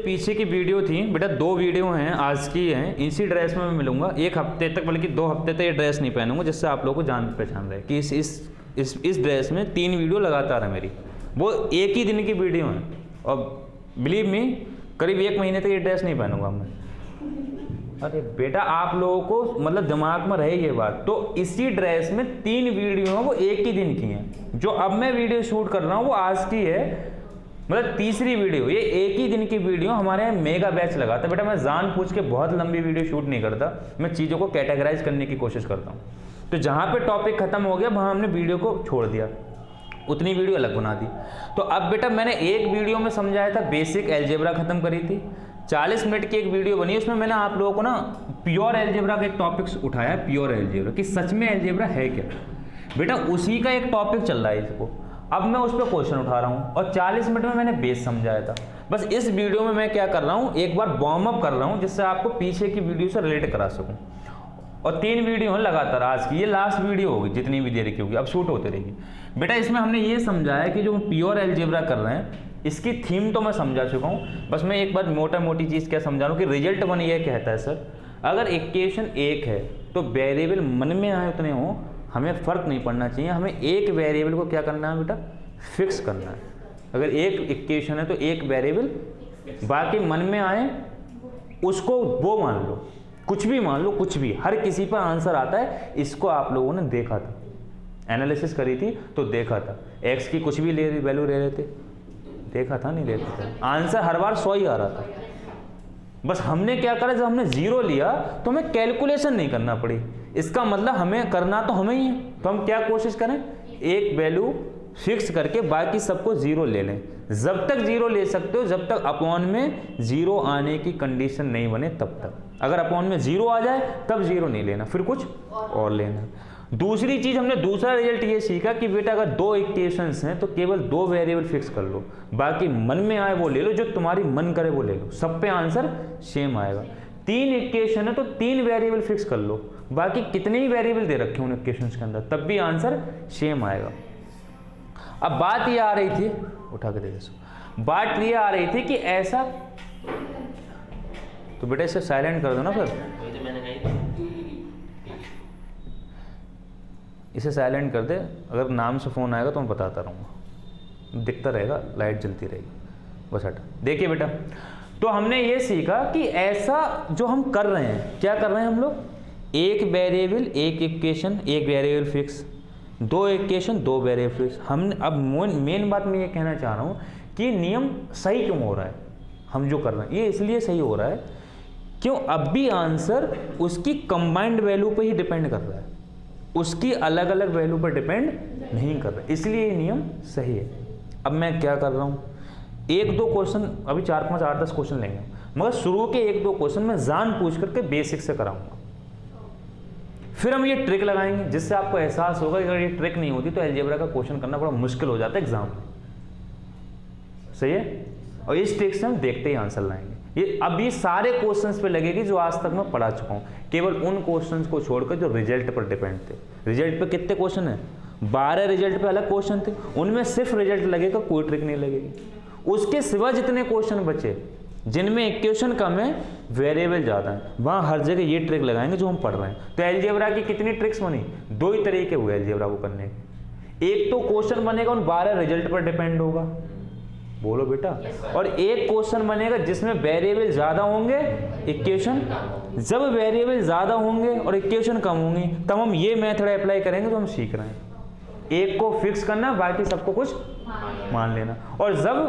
पीछे की वीडियो थी बेटा, 2 वीडियो हैं आज की हैं, इसी ड्रेस में मैं मिलूंगा 1 हफ्ते तक, बल्कि 2 हफ्ते तक ये ड्रेस नहीं पहनूंगा, जिससे आप लोगों को जान पहचान रहे कि इस ड्रेस में 3 वीडियो लगातार है मेरी, वो एक ही दिन की वीडियो है। और बिलीव मी करीब 1 महीने तक ये ड्रेस नहीं पहनूंगा मैं। अरे बेटा आप लोगों को मतलब दिमाग में रहे ये बात, तो इसी ड्रेस में 3 वीडियो वो एक ही दिन की हैं। जो अब मैं वीडियो शूट कर रहा हूँ वो आज की है, मतलब तीसरी वीडियो, ये एक ही दिन की वीडियो। हमारे यहाँ मेगा बैच लगा था बेटा, मैं जान पूछ के बहुत लंबी वीडियो शूट नहीं करता, मैं चीज़ों को कैटेगराइज करने की कोशिश करता हूँ। तो जहाँ पे टॉपिक खत्म हो गया वहाँ हमने वीडियो को छोड़ दिया, उतनी वीडियो अलग बना दी। तो अब बेटा मैंने एक वीडियो में समझाया था, बेसिक अलजेब्रा खत्म करी थी, 40 मिनट की एक वीडियो बनी, उसमें मैंने आप लोगों को ना प्योर अलजेब्रा का एक टॉपिक उठाया है, प्योर अलजेब्रा कि सच में अलजेब्रा है क्या बेटा, उसी का एक टॉपिक चल रहा है इसको। अब मैं उस पर क्वेश्चन उठा रहा हूँ और 40 मिनट में मैंने बेस समझाया था। बस इस वीडियो में मैं क्या कर रहा हूँ, एक बार वार्म अप कर रहा हूँ जिससे आपको पीछे की वीडियो से रिलेट करा सकूँ। और 3 वीडियो हैं लगातार, आज की ये लास्ट वीडियो होगी, जितनी भी देर की होगी, अब शूट होते रहेगी बेटा। इसमें हमने ये समझाया कि जो प्योर अलजेब्रा कर रहे हैं इसकी थीम तो मैं समझा चुका हूँ, बस मैं एक बार मोटा मोटी चीज़ क्या समझा रहा हूँ कि रिजल्ट 1 ये कहता है सर, अगर इक्वेशन एक है तो वेरिएबल मन में आए उतने हों, हमें फ़र्क नहीं पड़ना चाहिए, हमें एक वेरिएबल को क्या करना है बेटा, फिक्स करना है। अगर एक इक्वेशन है तो एक वेरिएबल, बाकी मन में आए उसको वो मान लो, कुछ भी मान लो, कुछ भी, हर किसी पर आंसर आता है। इसको आप लोगों ने देखा था, एनालिसिस करी थी तो देखा था, एक्स की कुछ भी वैल्यू ले रहे थे, देखा था नहीं देखा था, आंसर हर बार 100 ही आ रहा था। बस हमने क्या करा, जब हमने 0 लिया तो हमें कैलकुलेशन नहीं करना पड़ी, इसका मतलब हमें करना तो हमें ही है। तो हम क्या कोशिश करें, एक वैल्यू फिक्स करके बाकी सबको 0 ले लें। जब तक 0 ले सकते हो, जब तक अपॉन में 0 आने की कंडीशन नहीं बने तब तक। अगर अपॉन में 0 आ जाए तब 0 नहीं लेना, फिर कुछ और लेना। दूसरी चीज हमने दूसरा रिजल्ट ये सीखा कि बेटा अगर 2 इक्वेशंस हैं तो केवल 2 वेरिएबल फिक्स कर लो, बाकी मन में आए वो ले लो, जो तुम्हारी मन करे वो ले लो, सब पे आंसर सेम आएगा। 3 इक्वेशन है तो 3 वेरिएबल फिक्स कर लो, बाकी कितने ही वेरिएबल दे रखे उन इक्वेशंस के अंदर, तब भी आंसर सेम आएगा। अब बात ये आ रही थी, उठा के दे दो, बात ये आ रही थी कि ऐसा, तो बेटा इसे साइलेंट कर दो ना फिर, इसे साइलेंट कर दे, अगर नाम से फ़ोन आएगा तो मैं बताता रहूँगा, दिखता रहेगा, लाइट जलती रहेगी, बस हटा। देखिए बेटा, तो हमने ये सीखा कि ऐसा जो हम कर रहे हैं, क्या कर रहे हैं हम लोग, एक वेरिएबल एक इक्वेशन एक variable fix, 2 equation 2 variable fix. हम अब मेन बात मैं ये कहना चाह रहा हूँ कि नियम सही क्यों हो रहा है, हम जो कर रहे हैं ये इसलिए सही हो रहा है क्यों, अब भी आंसर उसकी कंबाइंड वैल्यू पे ही डिपेंड कर रहा है, उसकी अलग अलग वैल्यू पर डिपेंड नहीं कर रहा, इसलिए ये नियम सही है। अब मैं क्या कर रहा हूँ, 1-2 क्वेश्चन, अभी 4, 5, 8, 10 क्वेश्चन लेंगे, मगर शुरू के 1-2 क्वेश्चन मैं जान पूछ करके बेसिक से कराऊंगा, फिर हम ये ट्रिक लगाएंगे जिससे आपको एहसास होगा कि अगर ये ट्रिक नहीं होती तो अलजेब्रा का क्वेश्चन करना बड़ा मुश्किल हो जाता है एग्जाम में, सही है। और इस ट्रिक से हम देखते ही आंसर लाएंगे। ये अब ये सारे क्वेश्चंस पे लगेगी जो आज तक मैं पढ़ा चुका हूँ, केवल उन क्वेश्चंस को छोड़कर जो रिजल्ट पर डिपेंड थे। रिजल्ट पे कितने क्वेश्चन है, 12 रिजल्ट पे अलग क्वेश्चन थे, उनमें सिर्फ रिजल्ट लगेगा, कोई ट्रिक नहीं लगेगी। उसके सिवा जितने क्वेश्चन बचे जिनमें इक्वेशन कम है वेरिएबल ज़्यादा है, वहाँ हर जगह ये ट्रिक लगाएंगे जो हम पढ़ रहे हैं। तो अलजेब्रा की कितनी ट्रिक्स बनी, 2 ही तरीके हुए अलजेब्रा को करने के। एक तो क्वेश्चन बनेगा उन 12 रिजल्ट पर डिपेंड होगा, बोलो बेटा, और एक क्वेश्चन बनेगा जिसमें वेरिएबल ज़्यादा होंगे इक्वेशन, जब वेरिएबल ज़्यादा होंगे और इक्वेशन कम होंगी तब हम ये मेथड अप्लाई करेंगे जो हम सीख रहे हैं, एक को फिक्स करना बाकी सबको कुछ मान लेना। और जब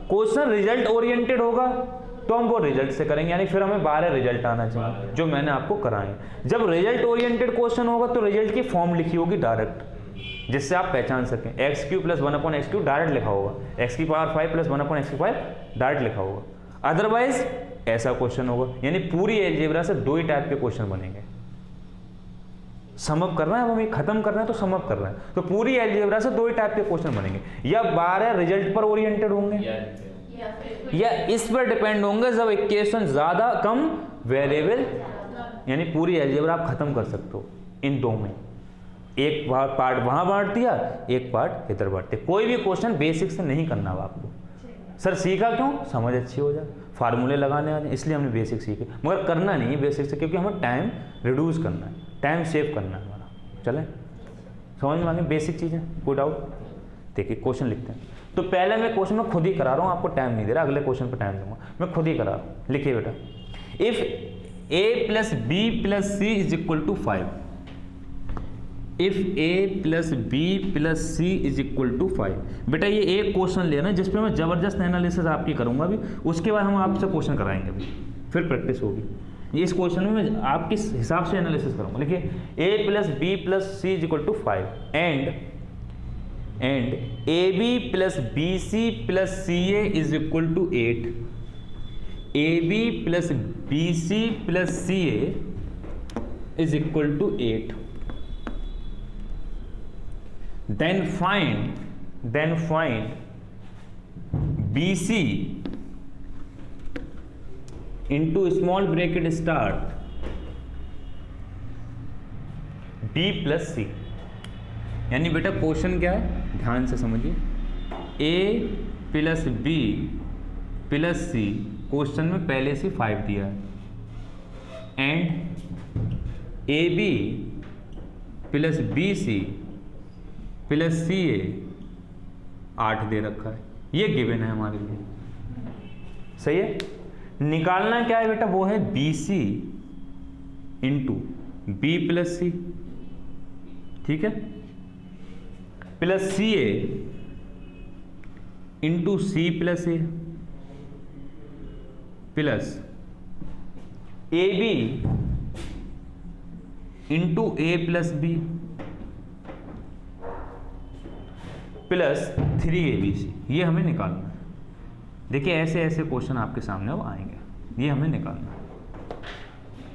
क्वेश्चन रिजल्ट ओरिएंटेड होगा तो हम वो रिजल्ट से करेंगे, यानी फिर हमें 12 रिजल्ट आना चाहिए जो मैंने आपको कराए। जब रिजल्ट ओरिएंटेड क्वेश्चन होगा तो रिजल्ट की फॉर्म लिखी होगी डायरेक्ट, जिससे आप पहचान सकें, x³ + 1/x³ डायरेक्ट लिखा होगा, x⁵ + 1/x⁵ डायरेक्ट लिखा होगा। अदरवाइज ऐसा क्वेश्चन होगा, यानी पूरी अलजेब्रा से 2 ही टाइप के क्वेश्चन बनेंगे। समअप करना है, हमें खत्म करना है तो समअप करना है, तो पूरी अलजेब्रा से 2 ही टाइप के क्वेश्चन बनेंगे, या 12 रिजल्ट पर ओरिएंटेड होंगे या इस पर डिपेंड होंगे जब इक्वेशन ज्यादा कम वेरिएबल, यानी पूरी अलजेब्रा आप खत्म कर सकते हो इन 2 में। एक पार्ट वहां बांट दिया, एक पार्ट इधर बांट दिया। कोई भी क्वेश्चन बेसिक से नहीं करना आपको। सर सीखा क्यों, समझ अच्छी हो जाए। फार्मूले लगाने आते हैं, इसलिए हमने बेसिक सीखे, मगर करना नहीं है बेसिक से, क्योंकि हमें टाइम रिड्यूस करना है, टाइम सेव करना है हमारा। चलें, समझ में आ गई बेसिक चीज़ें, कोई डाउट? देखिए क्वेश्चन लिखते हैं। तो पहले मैं क्वेश्चन में खुद ही करा रहा हूँ, आपको टाइम नहीं दे रहा, अगले क्वेश्चन पर टाइम दूंगा, मैं खुद ही करा रहा हूँ। लिखिए बेटा, if a plus B plus c is equal to 5, if a plus B plus c is equal to 5। बेटा ये एक क्वेश्चन लेना जिस पे मैं जबरदस्त एनालिसिस आपकी करूंगा अभी, उसके बाद हम आपसे क्वेश्चन कराएंगे अभी, फिर प्रैक्टिस होगी। इस क्वेश्चन में मैं आपके हिसाब से एनालिसिस करूंगा। लिखिए a plus B plus c is equal to 5 and A B plus B C plus C a is equal to 8, a B plus B C plus C a is equal to 8। Then find BC into small bracket start B plus C। यानी बेटा question क्या है, ध्यान से समझिए, A plus B plus C, question में पहले से 5 दिया है, and A B plus B C plus C A 8 दे रखा है, ये गिवन है हमारे लिए। सही है, निकालना क्या है बेटा, वो है B C into B plus C, ठीक है, plus C A into C plus A, plus A B into A plus B plus 3ABC, ये हमें निकालना है। देखिए ऐसे ऐसे क्वेश्चन आपके सामने वो आएंगे, ये हमें निकालना है।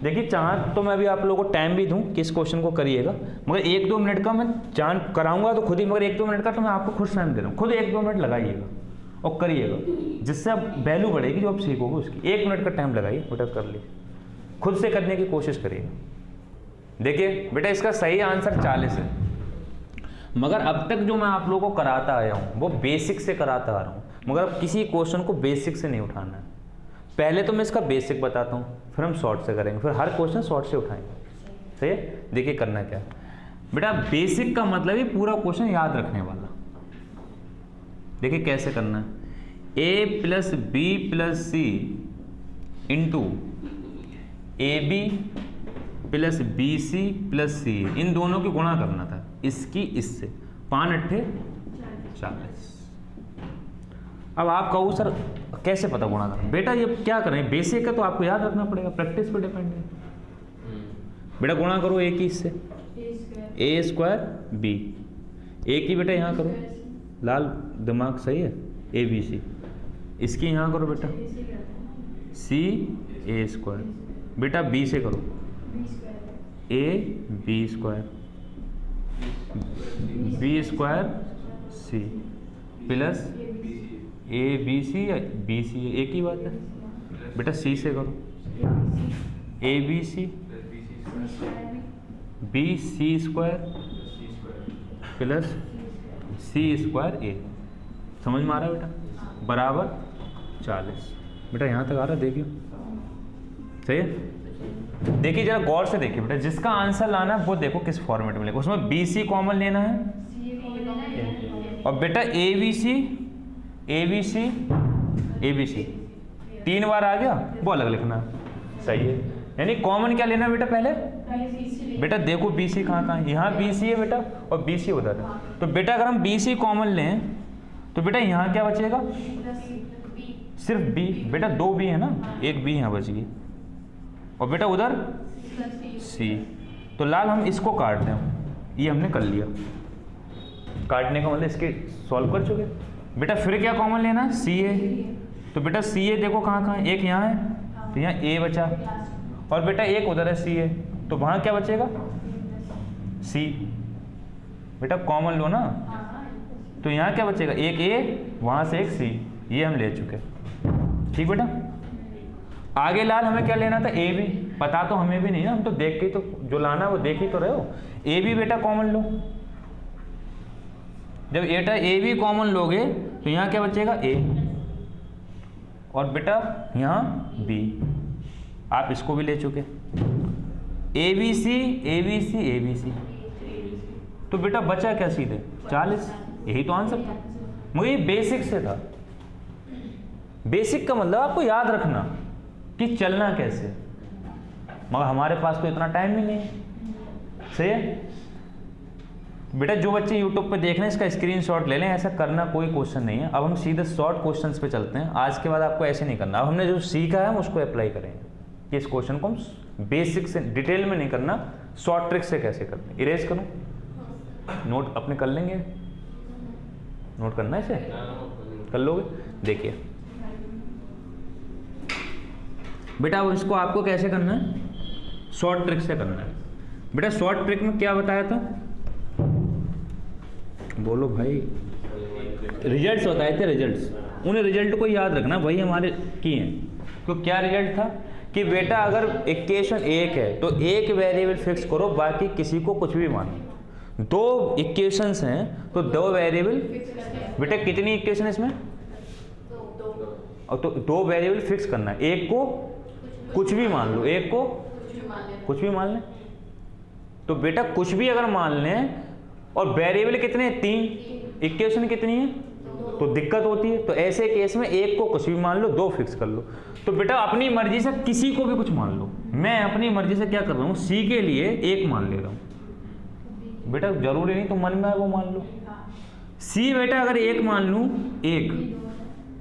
देखिए चाह तो मैं अभी आप लोगों को टाइम भी दूं कि इस क्वेश्चन को करिएगा, मगर 1-2 मिनट का मैं जान कराऊंगा तो खुद ही, मगर 1-2 मिनट का तो मैं आपको खुद टाइम दे रहा हूँ, खुद 1-2 मिनट लगाइएगा और करिएगा, जिससे अब वैल्यू बढ़ेगी जो आप सीखोगे उसकी। 1 मिनट का टाइम लगाइए बेटा, कर लीजिए, खुद से करने की कोशिश करिएगा। देखिए बेटा इसका सही आंसर 40 है, मगर अब तक जो मैं आप लोगों को कराता आया हूँ वो बेसिक से कराता आ रहा हूँ, मगर अब किसी क्वेश्चन को बेसिक से नहीं उठाना है। पहले तो मैं इसका बेसिक बताता हूँ, फिर हम शॉर्ट से करेंगे, फिर हर क्वेश्चन शॉर्ट से उठाएंगे। सही है, देखिए करना क्या बेटा, बेसिक का मतलब ही पूरा क्वेश्चन याद रखने वाला। देखिए कैसे करना है, A plus B plus C into A B plus B C plus C, इन दोनों की गुणा करना था, इसकी इससे, 5 8 40। अब आप कहो सर कैसे पता गुणा करना, बेटा ये क्या करें, बेसिक है तो आपको याद रखना पड़ेगा, प्रैक्टिस पे डिपेंड है। बेटा गुणा करो ए की इससे, ए स्क्वायर बी, ए की बेटा यहाँ करो, लाल दिमाग सही है, ए बी सी, इसकी यहाँ करो बेटा सी ए स्क्वायर, बेटा बी से करो ए b square, b square c plus A B c या बी सी, एक ही बात है बेटा, सी से करो A B C B C square plus C square A, समझ में आ रहा है बेटा, बराबर 40। बेटा यहाँ तक आ रहा है, देखिए सही है। देखिए जरा गौर से देखिए बेटा, जिसका आंसर लाना है वो देखो किस फॉर्मेट में लेगा, उसमें बी सी कॉमन लेना है, और बेटा a B c a B c a B c 3 बार आ गया, वो अलग लिखना है। सही है, यानी कॉमन क्या लेना बेटा, पहले बेटा देखो बी सी कहाँ कहाँ है, यहाँ बी सी है बेटा और बी सी उधर है, तो बेटा अगर हम बी सी कॉमन लें तो बेटा यहाँ क्या बचेगा, सिर्फ बी, बेटा 2 बी है ना, एक बी यहाँ बच गई, और बेटा उधर सी, तो लाल हम इसको काट दें, ये हमने कर लिया, काटने का मतलब इसके सॉल्व कर चुके। बेटा फिर क्या कॉमन लेना है, सी ए, तो बेटा सी ए देखो कहाँ कहाँ है, एक यहाँ है तो यहाँ ए बचा, और बेटा एक उधर है सी ए, तो वहाँ क्या बचेगा सी, बेटा कॉमन लो ना, तो यहाँ क्या बचेगा, एक ए वहाँ से एक सी, ये हम ले चुके। ठीक बेटा, आगे लाल हमें क्या लेना था, ए बी, पता तो हमें भी नहीं ना, हम तो देख के तो जो लाना वो देख ही तो रहे हो, ए बी बेटा कॉमन लो, जब ए बी कॉमन लोगे तो यहाँ क्या बचेगा ए, और बेटा यहाँ बी, आप इसको भी ले चुके। A B c a B c a B c, तो बेटा बचा क्या सीधे 40, यही तो आंसर था। मुझे ये बेसिक से था। बेसिक का मतलब आपको याद रखना कि चलना कैसे, मगर हमारे पास तो इतना टाइम ही नहीं है। सही है बेटा, जो बच्चे YouTube पे देख रहे हैं इसका स्क्रीनशॉट ले लें, ऐसा करना कोई क्वेश्चन नहीं है। अब हम सीधे शॉर्ट क्वेश्चंस पे चलते हैं। आज के बाद आपको ऐसे नहीं करना, अब हमने जो सीखा है हम उसको अप्लाई करेंगे कि इस क्वेश्चन को हम बेसिक से डिटेल में नहीं करना, शॉर्ट ट्रिक से कैसे करते हैं। इरेज करूँ, नोट अपने कर लेंगे, नोट करना है इसे, कर लोगे। देखिए बेटा अब इसको आपको कैसे करना है, शॉर्ट ट्रिक से करना है। बेटा शॉर्ट ट्रिक में क्या बताया था, बोलो भाई, रिजल्ट्स बताए थे, रिजल्ट्स। उन्हें रिजल्ट को याद रखना, वही हमारे की हैं। तो क्या रिजल्ट था कि बेटा अगर इक्वेशन एक है तो एक वेरिएबल फिक्स करो, बाकी किसी को कुछ भी मानो। दो इक्वेशंस हैं तो दो वेरिएबल, बेटा कितनी इक्वेशन इसमें, और तो दो वेरिएबल फिक्स करना है, एक को कुछ भी मान लो, एक को कुछ भी मान लें। तो बेटा कुछ भी अगर मान लें और वेरिएबल कितने, 3, इक्वेशन कितनी है, तो दिक्कत होती है। तो ऐसे केस में एक को कुछ भी मान लो, दो फिक्स कर लो। तो बेटा अपनी मर्जी से किसी को भी कुछ मान लो। मैं अपनी मर्जी से क्या कर रहा हूँ, सी के लिए एक मान ले रहा हूँ। बेटा जरूरी नहीं तो मन में है वो मान लो। सी बेटा अगर एक मान लूँ,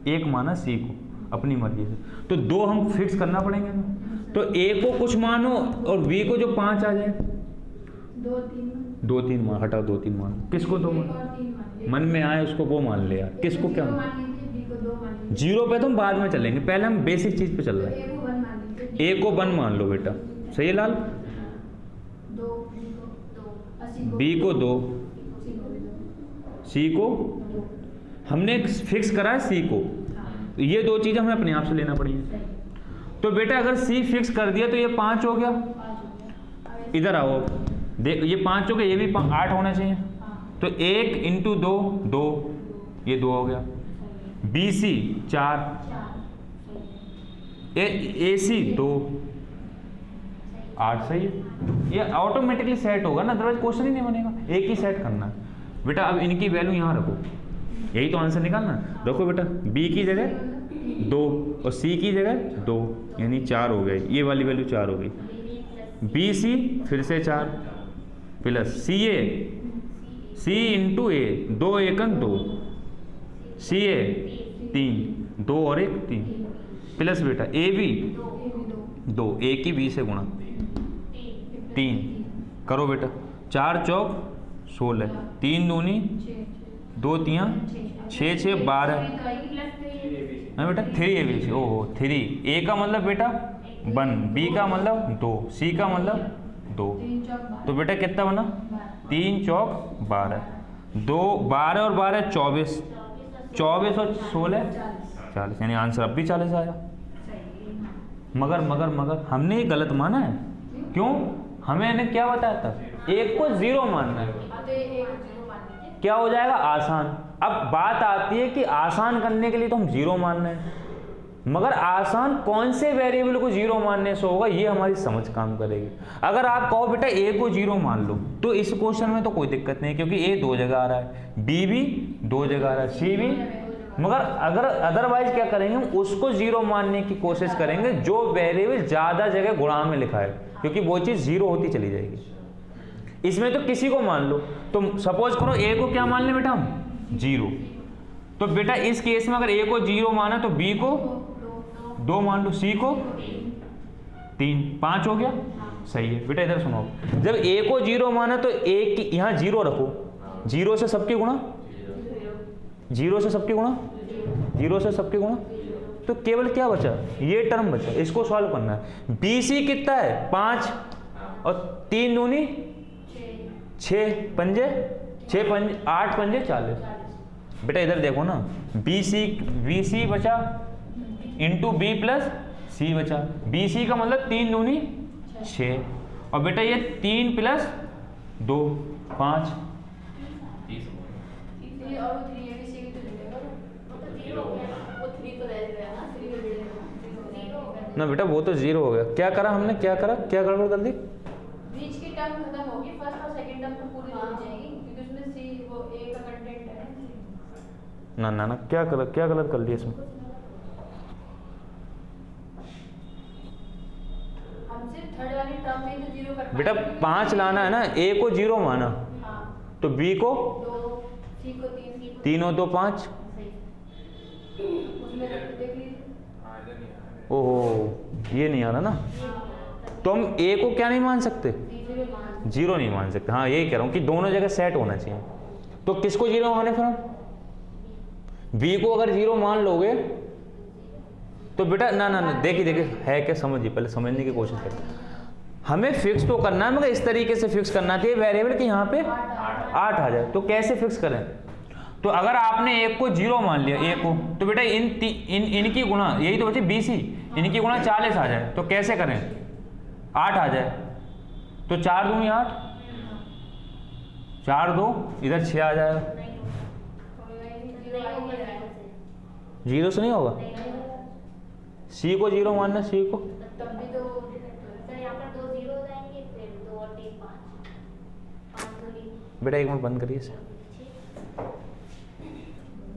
एक माना सी को अपनी मर्जी से, तो दो हम फिक्स करना पड़ेंगे ना। तो ए को कुछ मानो और बी को जो 5 आ जाए, 2-3 मान, हटाओ 2-3 मान, किसको 2 मान, मन में आए उसको वो मान ले यार, किसको क्या मान। जीरो पे तो हम बाद में चलेंगे, पहले हम बेसिक चीज पे चल रहे हैं। ए को 1 मान लो बेटा, सही है लाल। बी को 2, सी को हमने फिक्स करा है सी को, ये दो चीजें हमें अपने आप से लेना पड़ेगी। तो बेटा अगर सी फिक्स कर दिया तो ये 5 हो गया, इधर आओ देख, ये 5 हो गया, ये भी 8 होना चाहिए। तो 1 × 2 2, ये 2 हो गया। बी सी 4, ए सी 2, 8, सही है। ये ऑटोमेटिकली सेट होगा ना, अदरवाइज क्वेश्चन ही नहीं बनेगा। एक ही सेट करना है बेटा। अब इनकी वैल्यू यहाँ रखो, यही तो आंसर निकालना। रखो बेटा, बी की जगह 2 और सी की जगह 2, यानी 4 हो गए, ये वाली वैल्यू 4 हो गई। बी सी फिर से 4 प्लस सी ए, सी × ए, 2 × 1 2, सी ए 3, 2 और 1 3, प्लस बेटा ए बी 2, ए की बी से गुणा 3 करो बेटा। 4 चौक 16, 3 दूनी 2 3 6 6 12, हाँ बेटा 3 ए बी सी, ओहो 3। ए का मतलब बेटा 1, बी का मतलब 2, सी का मतलब 2। तो बेटा कितना बना, 3 चौक 12, 2 12 और 12 24, 24 और 16 40, यानी आंसर अब भी 40 आया। मगर हमने ये गलत माना है। क्यों, हमें इन्हें क्या बताया था, एक को 0 मानना है, क्या हो जाएगा आसान। अब बात आती है कि आसान करने के लिए तो हम 0 मान रहे हैं, मगर आसान कौन से वेरिएबल को 0 मानने से होगा, ये हमारी समझ काम करेगी। अगर आप कहो बेटा ए को 0 मान लो, तो इस क्वेश्चन में तो कोई दिक्कत नहीं, क्योंकि ए 2 जगह आ रहा है, बी भी 2 जगह आ रहा है, सी भी। मगर अगर अदरवाइज क्या करेंगे, हम उसको 0 मानने की कोशिश करेंगे जो वेरिएबल ज़्यादा जगह गुणा में लिखा है, क्योंकि वो चीज़ 0 होती चली जाएगी। इसमें तो किसी को मान लो, तो सपोज करो ए को क्या मान लें बेटा हम, 0। तो बेटा इस केस में अगर ए को 0 माना तो बी को 2 मान लो, सी को 3, 5 हो गया, सही है बेटा। इधर सुनो, जब ए को 0 माना तो ए की यहाँ 0 रखो, 0 से सबके गुणा, 0 से सबके गुणा, 0 से सबके गुणा, तो केवल क्या बचा, ये टर्म बचा, इसको सॉल्व करना है। बी सी कितना है 5 और 3 दूनी 6 पंजे 6 पंजे 8 पंजे 40। बेटा इधर देखो ना, बी सी बचा इंटू बी प्लस सी बचा, बी सी का मतलब 3 दूनी 6, और बेटा ये 3 प्लस 2 5, ना बेटा वो तो जीरो हो गया। क्या करा हमने, क्या करा, क्या गड़बड़ कर दी? बीच की टर्म खत्म होगी, फर्स्ट और सेकंड टर्म तो पूरी हो जाएगी क्योंकि उसमें सी वो ए का कंटेंट है ना ना ना, क्या गलत कर लिया इसमें? हम सिर्फ थर्ड वाली टर्म में तो जीरो कर बेटा 5 लाना है ना, ए को 0 माना, हाँ तो बी को 2, सी को 3, 3 और 2 5। उसमें देख लीजिए। ओहो ये नहीं आ रहा ना, तो हम ए को क्या नहीं मान सकते, जीरो नहीं मान सकते। हाँ यही कह रहा हूँ कि दोनों जगह सेट होना चाहिए। तो किसको जीरो माने फिर हम? बी को अगर जीरो मान लोगे तो बेटा ना ना ना, देखिए है क्या, समझिए, पहले समझने की कोशिश करें। हमें फिक्स तो करना है, मगर इस तरीके से फिक्स करना चाहिए वेरिएबल कि यहाँ पे 8 आ जाए। तो कैसे फिक्स करें? तो अगर आपने एक को जीरो मान लिया, एक को, तो बेटा इनकी गुणा, यही तो बचे BC, इनकी गुणा 40 आ जाए। तो कैसे करें? 8 आ जाए, तो 4 दूनी 8, 4 2 इधर 6 आ जाएगा। जीरो से नहीं होगा, सी को जीरो मानना, सी को तब भी तो सर यहाँ पर 2 जीरो हो जाएंगे, फिर 2 और 3 5 बेटा एक मिनट बंद करिए इसे।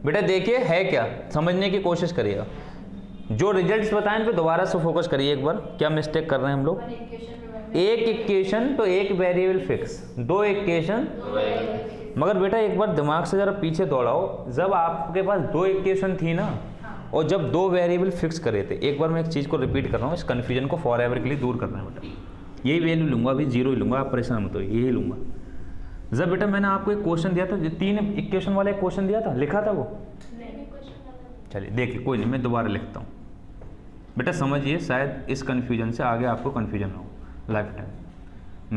बेटा देखिए है क्या, समझने की कोशिश करिएगा। जो रिजल्ट्स बताएं पे दोबारा से फोकस करिए एक बार, क्या मिस्टेक कर रहे हैं हम लोग। एक इक्वेशन तो एक वेरिएबल फिक्स, 2 इक्वेशन। मगर बेटा एक बार दिमाग से जरा पीछे दौड़ाओ, जब आपके पास 2 इक्वेशन थी ना, और जब 2 वेरिएबल फिक्स करे थे, एक बार मैं एक चीज़ को रिपीट कर रहा हूँ, इस कन्फ्यूजन को फॉर एवर के लिए दूर करना है बेटा। यही वैल्यू लूंगा, अभी जीरो ही लूंगा, आप परेशान मत हो, यही लूंगा। जब बेटा मैंने आपको एक क्वेश्चन दिया था, 3 इक्वेशन वाला एक क्वेश्चन दिया था, लिखा था वो? चलिए देखिए, कोई नहीं, मैं दोबारा लिखता हूँ। बेटा समझिए, शायद इस कन्फ्यूजन से आगे आपको कन्फ्यूजन हो लाइफ टाइम।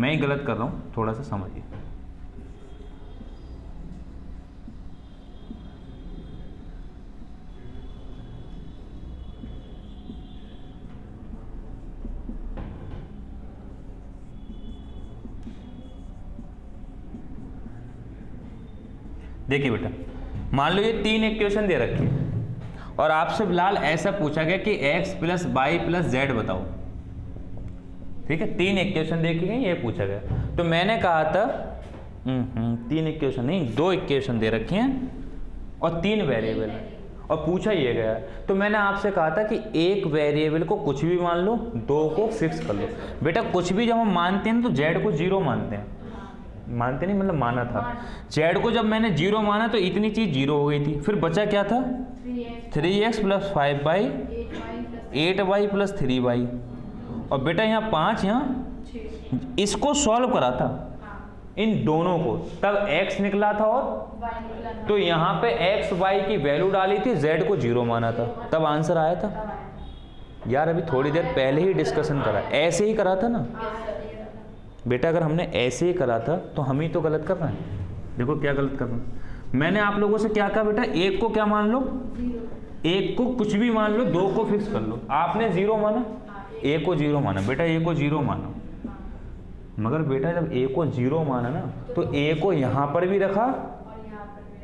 मैं ही गलत कर रहा हूँ, थोड़ा सा समझिए। देखिए बेटा, मान लो ये 3 इक्वेशन दे रखी है और आपसे फिलहाल ऐसा पूछा गया कि x + y + z बताओ। ठीक है, 3 इक्वेशन देखी गई, ये पूछा गया। तो मैंने कहा था 3 इक्वेशन नहीं, 2 इक्वेशन दे रखी हैं और 3 वेरिएबल है, और पूछा ये गया। तो मैंने आपसे कहा था कि एक वेरिएबल को कुछ भी मान लो, 2 को फिक्स कर लो। बेटा कुछ भी जब हम मानते हैं तो z को 0 मानते हैं, मानते नहीं मतलब माना था। z को जब मैंने 0 माना तो इतनी चीज 0 हो गई थी, फिर बचा क्या था? 3x + 5y 8y + 3y, और बेटा यहाँ 5, यहाँ इसको सॉल्व करा था इन दोनों को, तब x निकला था और तो यहाँ पे x y की वैल्यू डाली थी, z को 0 माना था, तब आंसर आया था। यार अभी थोड़ी देर पहले ही डिस्कशन करा, ऐसे ही करा था ना बेटा। अगर हमने ऐसे ही करा था तो हम ही तो गलत कर रहे हैं। देखो क्या गलत कर रहे हैं। मैंने आप लोगों से क्या कहा बेटा, एक को क्या मान लो, एक को कुछ भी मान लो, 2 को फिक्स कर लो। आपने 0 माना, ए को 0 माना, बेटा ए को 0 माना। मगर बेटा जब ए को 0 माना ना, तो ए को यहाँ पर भी रखा,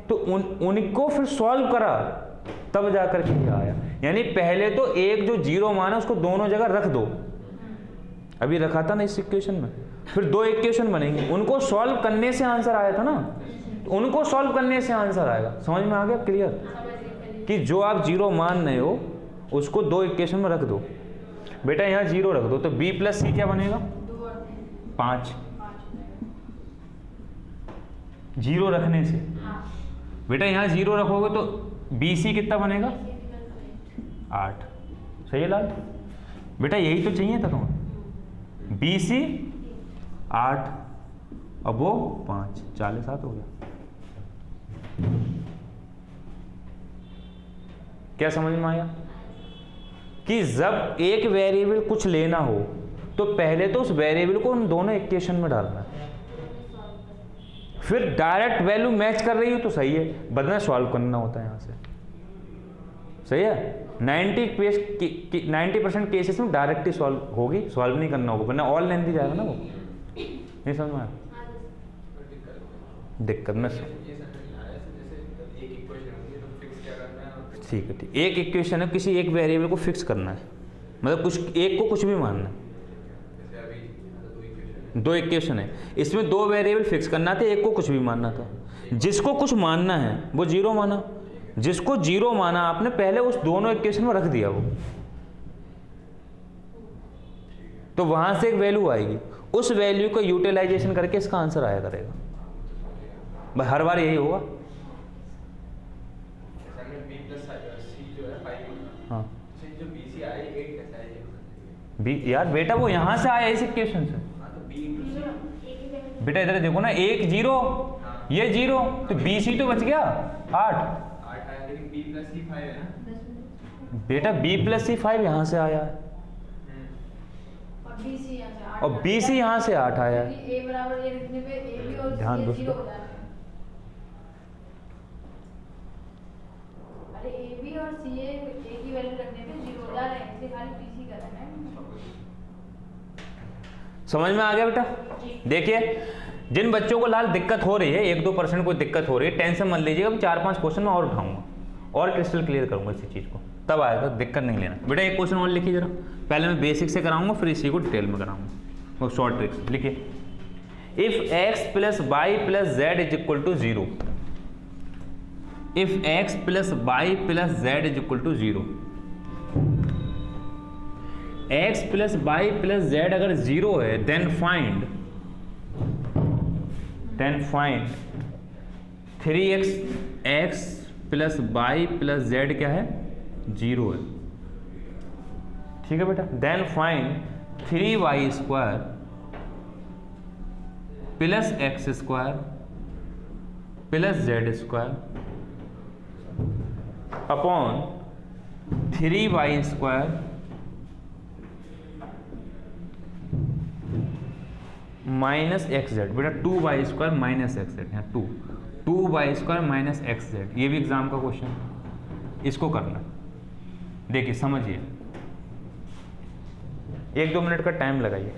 तो उनको फिर सॉल्व करा, तब जाकर के ये आया। यानी पहले तो एक जो 0 माना उसको दोनों जगह रख दो, अभी रखा था ना इस इक्वेशन में, फिर 2 इक्वेशन बनेंगे, उनको सॉल्व करने से आंसर आया था ना, तो उनको सॉल्व करने से आंसर आएगा। समझ में आ गया क्लियर? कि जो आप 0 मान रहे हो उसको 2 इक्वेशन में रख दो। बेटा यहाँ 0 रख दो, तो b + c क्या बनेगा? 5। 0 रखने से बेटा यहाँ 0 रखोगे तो BC कितना बनेगा? 8। सही है लाल? बेटा यही तो चाहिए था तुम्हें, BC 8 और वो 5, 47 हो गया। क्या समझ में आया? कि जब एक वेरिएबल कुछ लेना हो तो पहले तो उस वेरिएबल को उन दोनों इक्वेशन में डालना है, फिर डायरेक्ट वैल्यू मैच कर रही हो तो सही है, बदला सॉल्व करना होता है यहाँ से। सही है? 90% केसेस में डायरेक्ट ही सॉल्व होगी, सॉल्व नहीं करना होगा, वरना ऑल लेंथी जाएगा ना वो। नहीं समझ में आया? दिक्कत में ठीक है, ठीक। एक इक्वेशन है, किसी एक वेरिएबल को फिक्स करना है, मतलब कुछ एक को कुछ भी मानना। दो इक्वेशन है, इसमें दो वेरिएबल फिक्स करना था, एक को कुछ भी मानना था। जिसको कुछ मानना है वो जीरो माना, जिसको जीरो माना आपने पहले उस दोनों इक्वेशन में रख दिया वो, तो वहां से एक वैल्यू आएगी, उस वैल्यू को यूटिलाइजेशन करके इसका आंसर आया करेगा। भाई हर बार यही होगा। हाँ यार बेटा वो यहां से आया इस इक्वेशन से। बेटा इधर देखो ना, एक जीरो ये जीरो, तो बी सी तो बच गया 8। बेटा बी प्लस सी 5 यहां से आया है और बी सी यहाँ से 8 आया है। ए बराबर ए लिखने पे ए भी और ध्यान दो। जीरो हो जाता है। अरे ए बी और सी ए की वैल्यू रखने पे जीरो हो जा रहा है, इसलिए खाली पी सी कर रहा है। समझ में आ गया बेटा? देखिए जिन बच्चों को लाल दिक्कत हो रही है, 1-2% कोई दिक्कत हो रही है, टेंशन मत लीजिएगा, 4-5 क्वेश्चन में और उठाऊंगा और क्रिस्टल क्लियर करूंगा इसी चीज़ को, तब आएगा, दिक्कत नहीं लेना। बेटा एक क्वेश्चन और लिखिए जरा, पहले मैं बेसिक से कराऊंगा फिर इसी को डिटेल में कराऊंगा, वो शॉर्ट ट्रिक्स लिखिए। If x plus y plus z is equal to 0, if x plus y plus z is equal to 0, x plus y plus z अगर 0 है then find 3x plus y plus z क्या है 0 है, ठीक है बेटा। Then find 3y square plus x square plus z square upon 3y square minus x z. बेटा 2y square minus x Z, यहाँ 2y square minus x Z, ये भी एग्जाम का क्वेश्चन, इसको करना। देखिए समझिए, 1-2 मिनट का टाइम लगाइए।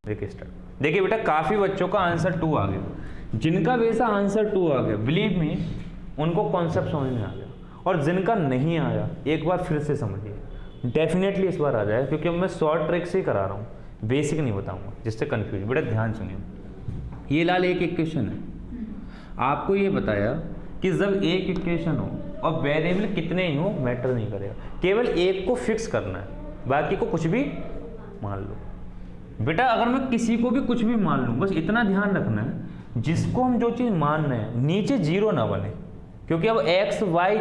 देखिए स्टार्ट। देखिए बेटा काफी बच्चों का आंसर 2 आ गया, जिनका वैसा आंसर 2 आ गया बिलीव मी उनको कॉन्सेप्ट समझ में आ गया, और जिनका नहीं आया एक बार फिर से समझिए, डेफिनेटली इस बार आ जाए, क्योंकि मैं शॉर्ट ट्रिक से ही करा रहा हूँ, बेसिक नहीं बताऊंगा जिससे कंफ्यूज। बेटा ध्यान सुनिए, ये लाल एक इक्वेशन है, आपको ये बताया कि जब एक इक्वेशन हो और वेरिएबल कितने ही हो मैटर नहीं करेगा, केवल एक को फिक्स करना है, बाकी को कुछ भी मान लो। बेटा अगर मैं किसी को भी कुछ भी मान लूँ, बस इतना ध्यान रखना है जिसको हम जो चीज़ मान रहे हैं नीचे जीरो ना बने, क्योंकि अब एक्स वाई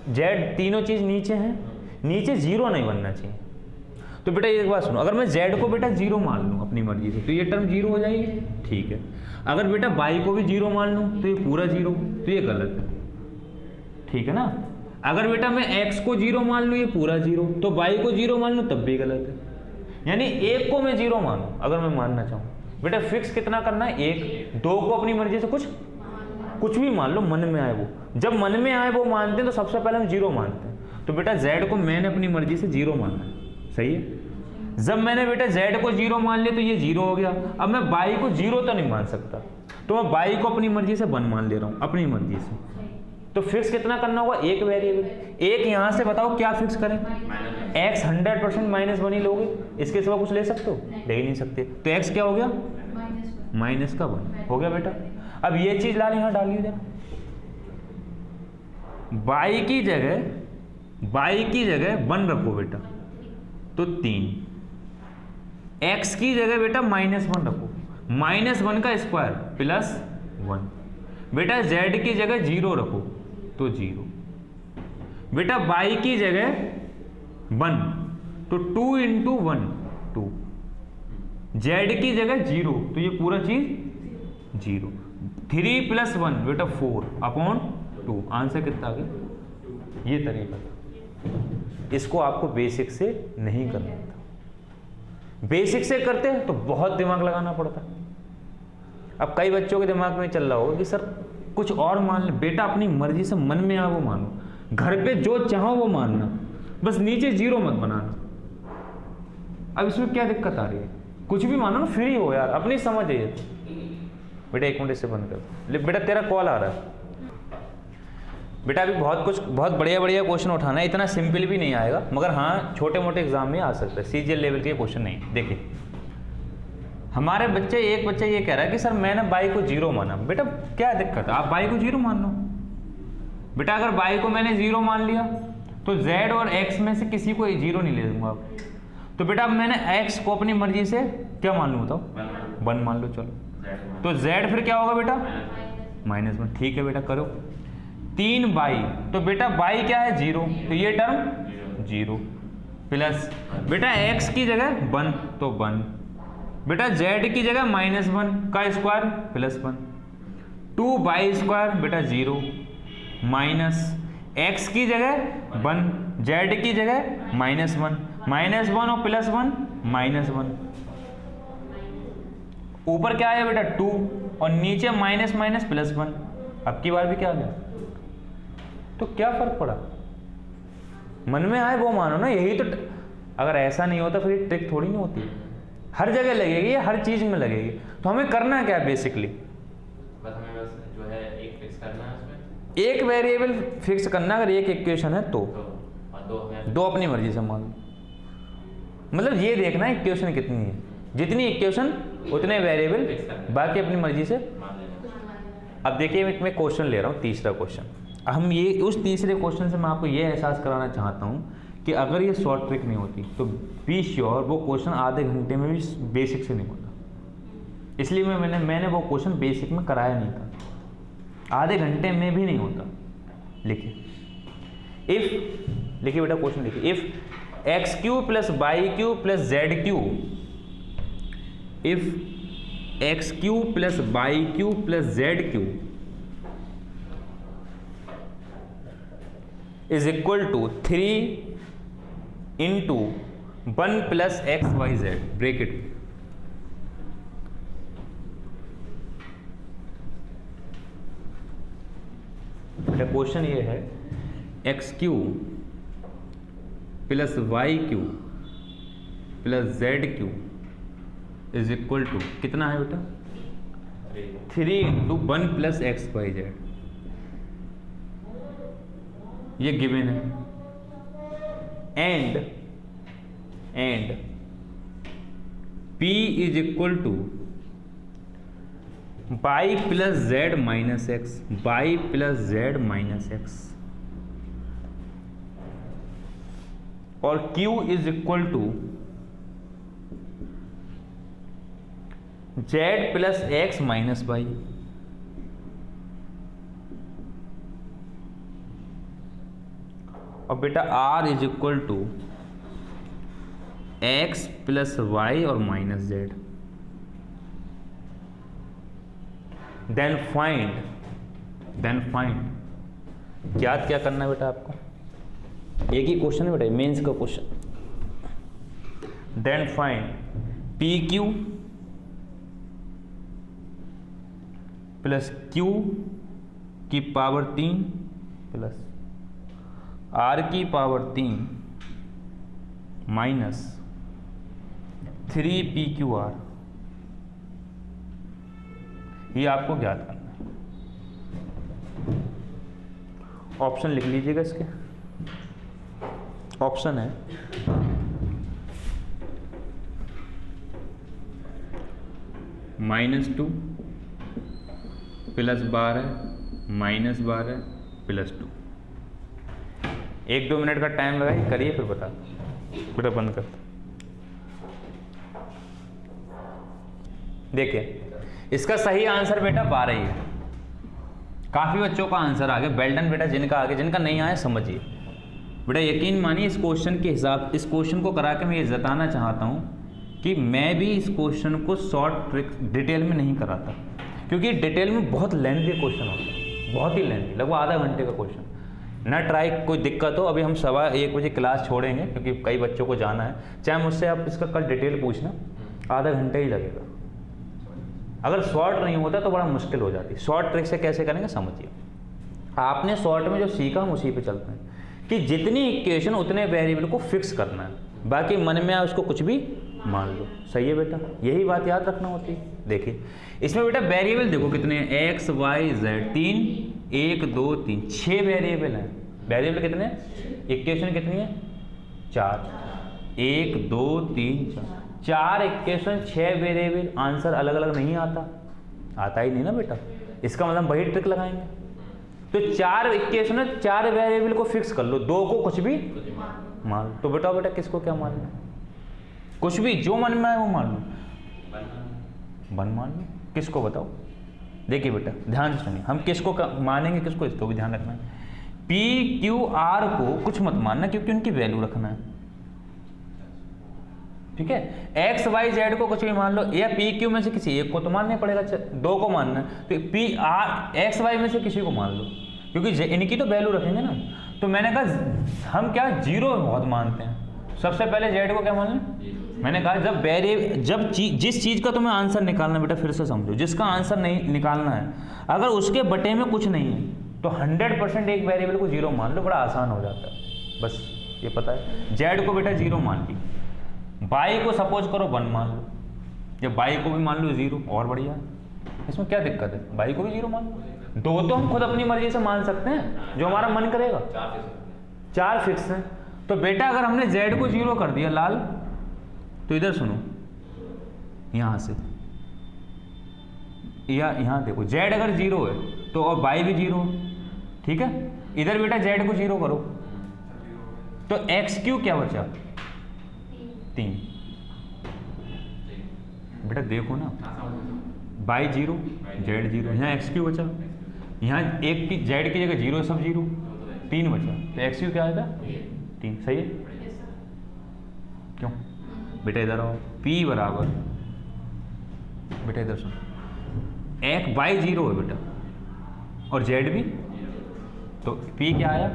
जेड तीनों चीज़ नीचे हैं, नीचे जीरो नहीं बनना चाहिए। तो बेटा एक बात सुनो, अगर मैं जेड को बेटा जीरो मान लूँ अपनी मर्जी से तो ये टर्म जीरो हो जाएगी, ठीक है। अगर बेटा वाई को भी जीरो मान लूँ तो ये पूरा जीरो, तो ये गलत है, ठीक है ना। अगर बेटा मैं x को जीरो मान लूँ ये पूरा जीरो, तो y को जीरो मान लूँ तब भी गलत है। यानी एक को मैं जीरो मानूं अगर मैं मानना चाहूँ, बेटा फिक्स कितना करना है 1, 2 को अपनी मर्जी से कुछ भी मान लो, मन में आए वो, जब मन में आए वो मानते हैं तो सबसे पहले हम जीरो मानते हैं। तो बेटा z को मैंने अपनी मर्जी से जीरो मानना है, सही है। जब मैंने बेटा z को जीरो मान लिया तो ये जीरो हो गया, अब मैं y को जीरो तो नहीं मान सकता, तो मैं y को अपनी मर्जी से 1 मान ले रहा हूँ, अपनी मर्जी से। तो फिक्स कितना करना होगा, एक वेरिएबल, एक यहाँ से बताओ क्या फिक्स करें, x 100% -1 ही लोगे, इसके सिवा कुछ ले सकते हो, ले ही नहीं सकते, तो x क्या हो गया माइनस का 1 हो गया बेटा। अब ये चीज लाल यहाँ डालिए जरा, y की जगह 1 रखो बेटा तो 3, x की जगह बेटा -1 रखो, -1 का स्क्वायर प्लस 1, बेटा z की जगह 0 रखो तो 0, बेटा y की जगह 1 तो 2 × 1 2, z की जगह 0 तो ये पूरा चीज 0, 3 + 1 बेटा 4 अपॉन 2, आंसर कितना आ गया, ये तरीका था। इसको आपको बेसिक से नहीं करना था, बेसिक से करते हैं तो बहुत दिमाग लगाना पड़ता। अब कई बच्चों के दिमाग में चल रहा होगा कि सर कुछ और मान ले, बेटा अपनी मर्जी से मन में आ वो मानो, घर पे जो चाहो वो मानना, बस नीचे जीरो मत बनाना। अब इसमें क्या दिक्कत आ रही है, कुछ भी मानो ना, फ्री हो यार, अपनी समझ है ये। बेटा 1 मिनट से बंद कर, बेटा तेरा कॉल आ रहा है। बेटा अभी बहुत बढ़िया बढ़िया क्वेश्चन उठाना है, इतना सिंपल भी नहीं आएगा, मगर हाँ छोटे मोटे एग्जाम में आ सकता है, सीजीएल लेवल के क्वेश्चन नहीं। देखिए हमारे एक बच्चा ये कह रहा है कि सर मैंने बाई को 0 माना। बेटा क्या दिक्कत है, आप बाई को 0 मान लो। बेटा अगर बाई को मैंने 0 मान लिया तो z और x में से किसी को 0 नहीं ले दूंगा आप। तो बेटा अब मैंने x को अपनी मर्जी से क्या मान लूँ बताओ, 1 मान लो। चलो तो z फिर क्या होगा बेटा -1। ठीक है बेटा करो। 3 बाई, तो बेटा बाई क्या है 0, तो ये टर्म 0 प्लस बेटा x की जगह 1 तो 1, बेटा z की जगह -1 का स्क्वायर +1, 2 बाई स्क्वायर बेटा 0 माइनस x की जगह 1, z की जगह -1 और +1 -1, ऊपर क्या आया बेटा 2 और नीचे माइनस +1। अब की बार भी क्या आ गया, तो क्या फर्क पड़ा, मन में आए वो मानो ना। यही तो अगर ऐसा नहीं होता फिर ट्रिक थोड़ी नहीं होती, हर जगह लगेगी, हर चीज में लगेगी। तो हमें करना क्या है बेसिकली, बस हमें जो है एक फिक्स करना है, उसमें एक वेरिएबल फिक्स करना। अगर एक इक्वेशन है तो और दो अपनी मर्जी से मान लो। मतलब ये देखना इक्वेशन कितनी है, जितनी इक्वेशन उतने वेरिएबल, बाकी अपनी मर्जी से मान लेना। अब देखिए मैं क्वेश्चन ले रहा हूँ, तीसरा क्वेश्चन। हम ये उस तीसरे क्वेश्चन से मैं आपको ये एहसास कराना चाहता हूँ कि अगर ये शॉर्ट ट्रिक नहीं होती तो बी श्योर वो क्वेश्चन आधे घंटे में भी बेसिक से नहीं होता। इसलिए मैंने वो क्वेश्चन बेसिक में कराया नहीं था, आधे घंटे में भी नहीं होता। लिखिए लिखिए बेटा क्वेश्चन लिखिए, if x³ + y³ + z³ if x³ + y³ + z³ is equal to 3 into 1 + xyz break it. Question ये है x³ + y³ + z³ is equal to कितना है बेटा 3 into 1 + xyz, ये गिवन है। And P is equal to y + z - x, y + z - x, और Q is equal to z + x - y। और बेटा R is equal to x + y और -z। Then find याद क्या करना है बेटा आपको, एक ही क्वेश्चन है बेटा मेंस का question. Then find PQ + Q की पावर 3 प्लस R की पावर 3 माइनस 3PQR, ये आपको ज्ञात करना है। ऑप्शन लिख लीजिएगा, इसके ऑप्शन है -2 +12 -12 +2। 1-2 मिनट का टाइम लगाइए, करिए फिर बता बेटा, बंद कर। देखिए इसका सही आंसर बेटा 12 ही है। काफ़ी बच्चों का आंसर आ गया, बेल्टन बेटा जिनका आगे, जिनका नहीं आया समझिए बेटा, यकीन मानिए इस क्वेश्चन के हिसाब, इस क्वेश्चन को करा के मैं ये जताना चाहता हूँ कि मैं भी इस क्वेश्चन को शॉर्ट ट्रिक डिटेल में नहीं कराता, क्योंकि डिटेल में बहुत लेंथी क्वेश्चन होता है, बहुत ही लेंथी, लगभग आधा घंटे का क्वेश्चन। ना ट्राई, कोई दिक्कत हो अभी हम 1:15 बजे क्लास छोड़ेंगे, क्योंकि कई बच्चों को जाना है, चाहे मुझसे आप इसका कल डिटेल पूछना, आधा घंटे ही लगेगा। अगर शॉर्ट नहीं होता तो बड़ा मुश्किल हो जाती। शॉर्ट ट्रिक से कैसे करेंगे समझिए, आपने शॉर्ट में जो सीखा हम उसी पे चलते हैं कि जितनी इक्वेशन उतने वेरिएबल को फिक्स करना है, बाकी मन में आए उसको कुछ भी मान लो। सही है बेटा, यही बात याद रखना होती है। देखिए इसमें बेटा वेरिएबल देखो कितने हैं, x y z, 3 1 2 3 6 वेरिएबल हैं। वेरिएबल कितने हैं? इक्वेशन कितनी है? 4। 1 2 3 4 इक्वेशन 6 वेरिएबल, आंसर अलग अलग नहीं आता ही नहीं ना बेटा। इसका मतलब वही ट्रिक लगाएंगे। तो 4 इक्वेशन है, 4 वेरिएबल को फिक्स कर लो, 2 को कुछ भी मान लो। तो बेटा किसको क्या मान लो? कुछ भी जो मन में आए वो मान लो। 1 मान लो। किसको बताओ? देखिए बेटा ध्यान से सुनिए, हम किसको मानेंगे, किसको, इसको भी ध्यान रखना है। पी क्यू आर को कुछ मत मानना क्योंकि उनकी वैल्यू रखना है, ठीक है। एक्स वाई जेड को कुछ भी मान लो, या पी क्यू में से किसी एक को तो मानना पड़ेगा, 2 को मानना है। तो पी आर एक्स वाई में से किसी को मान लो क्योंकि इनकी तो वैल्यू रखेंगे ना। तो मैंने कहा हम क्या 0 बहुत मानते हैं। सबसे पहले जेड को क्या मान लें? मैंने कहा जिस चीज़ का तुम्हें आंसर निकालना, बेटा फिर से समझो, जिसका आंसर नहीं निकालना है, अगर उसके बटे में कुछ नहीं है तो 100% एक वेरिएबल को 0 मान लो, बड़ा आसान हो जाता है। बस ये पता है। जेड को बेटा 0 मान ली, बाई को सपोज करो 1 मान लो, जब बाई को भी मान लो 0 और बढ़िया, इसमें क्या दिक्कत है? बाई को भी 0 मान लो। 2 तो हम खुद अपनी मर्जी से मान सकते हैं, जो हमारा मन करेगा। 4 फिक्स हैं। तो बेटा अगर हमने जेड को 0 कर दिया लाल, तो इधर सुनो, यहां से या यहां देखो, जेड अगर 0 है तो और बाई भी 0 है, ठीक है। इधर बेटा जेड को 0 करो तो एक्स क्यू क्या बचा? 3। बेटा देखो ना, बाई 0 जेड 0, यहाँ एक्स क्यू बचा, यहाँ एक की जेड की जगह 0 सब 0, 3 बचा, तो एक्स क्यू क्या आएगा? 3। सही है? क्यों बेटा? इधर आओ, P बराबर, बेटा इधर सुनो, एक बाई 0 है बेटा और जेड भी, तो P क्या आया?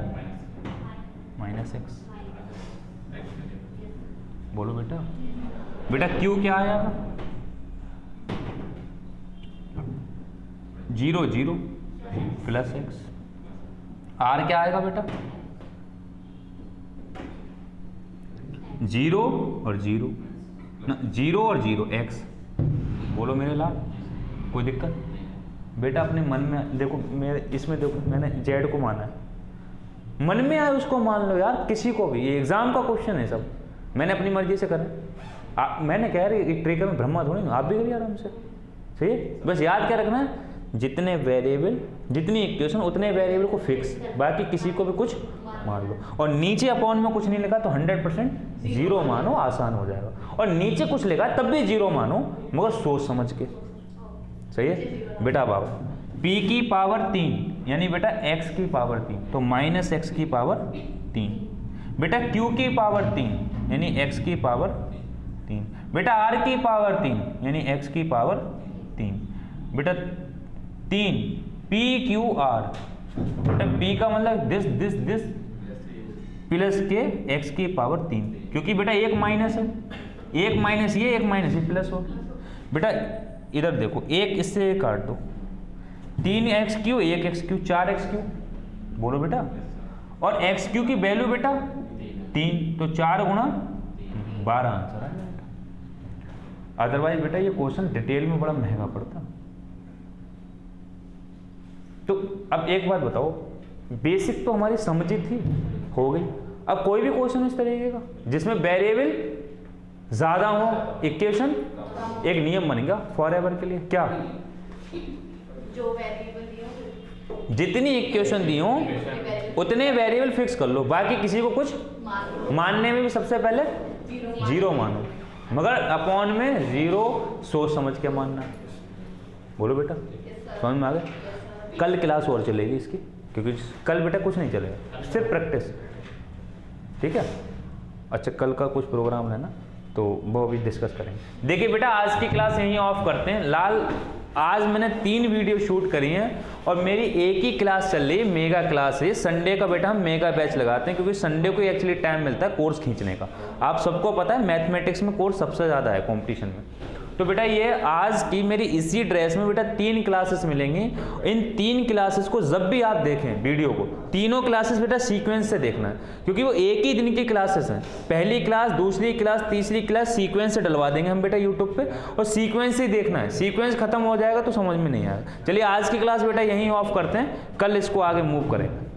-x। बोलो बेटा। बेटा Q क्या आया? 0 0 प्लस x। R क्या आएगा बेटा? 0 और 0 ना, 0 और 0 x। बोलो मेरे लाल, कोई दिक्कत? बेटा अपने मन में देखो, मेरे इसमें देखो, मैंने जेड को माना है, मन में आए उसको मान लो यार, किसी को भी। ये एग्जाम का क्वेश्चन है सब, मैंने अपनी मर्जी से करा। मैंने कह रही ट्रिक में ब्रह्मा थोड़ी, आप भी करिए आराम से, सही है। बस याद क्या रखना है, जितने वेरिएबल, जितनी इक्वेशन, उतने वेरिएबल को फिक्स, बाकी किसी को भी कुछ मान लो। और नीचे अपॉन में कुछ नहीं लिखा तो 100% 0 मानो, आसान हो जाएगा। और नीचे कुछ लिखा तब भी 0 मानो, मगर सोच समझ के, सही है बेटा। बाबा p की पावर 3 यानी बेटा x की पावर 3, तो -x की पावर 3। बेटा q की पावर 3 यानी x की पावर 3। बेटा r की पावर 3 यानी x की पावर 3। बेटा 3 p q r, बेटा p का मतलब दिस प्लस के x की पावर 3, क्योंकि बेटा एक माइनस है, एक माइनस ये, एक माइनस ये, प्लस हो। बेटा इधर देखो, एक इससे काट दो, 3x3 1x3 4x3, बोलो बेटा। और x3 की वैल्यू बेटा 3, तो 4 गुणा 12 आंसर है बेटा। अदरवाइज बेटा ये क्वेश्चन डिटेल में बड़ा महंगा पड़ता। तो अब एक बात बताओ, बेसिक तो हमारी समझी थी, हो गई। अब कोई भी क्वेश्चन इस तरीके का जिसमें वेरिएबल ज्यादा हो, इक्वेशन, एक नियम बनेगा फॉरएवर के लिए, क्या? जो वेरिएबल दिए, जितनी इक्वेशन दी हो उतने वेरिएबल फिक्स कर लो, बाकी किसी को कुछ मानने में भी सबसे पहले 0 मानो, मगर अपॉन में 0 सोच समझ के मानना। बोलो बेटा, समझ में आ गया? कल क्लास और चलेगी इसकी, क्योंकि कल बेटा कुछ नहीं चलेगा, सिर्फ प्रैक्टिस, ठीक है। अच्छा कल का कुछ प्रोग्राम है ना, तो वो भी डिस्कस करेंगे। देखिए बेटा आज की क्लास यहीं ऑफ करते हैं। लाल आज मैंने 3 वीडियो शूट करी हैं और मेरी एक ही क्लास चल रही है, मेगा क्लास है। संडे का बेटा हम मेगा बैच लगाते हैं, क्योंकि संडे को एक्चुअली टाइम मिलता है कोर्स खींचने का। आप सबको पता है मैथमेटिक्स में कोर्स सबसे ज़्यादा है कंपटीशन में। तो बेटा ये आज की मेरी इसी ड्रेस में बेटा 3 क्लासेस मिलेंगी। इन 3 क्लासेस को जब भी आप देखें वीडियो को, तीनों क्लासेस बेटा सीक्वेंस से देखना है, क्योंकि वो एक ही दिन की क्लासेस हैं। पहली क्लास, दूसरी क्लास, तीसरी क्लास सीक्वेंस से डलवा देंगे हम बेटा यूट्यूब पे, और सीक्वेंस ही देखना है। सीक्वेंस खत्म हो जाएगा तो समझ में नहीं आएगा। चलिए आज की क्लास बेटा यहीं ऑफ करते हैं, कल इसको आगे मूव करेंगे।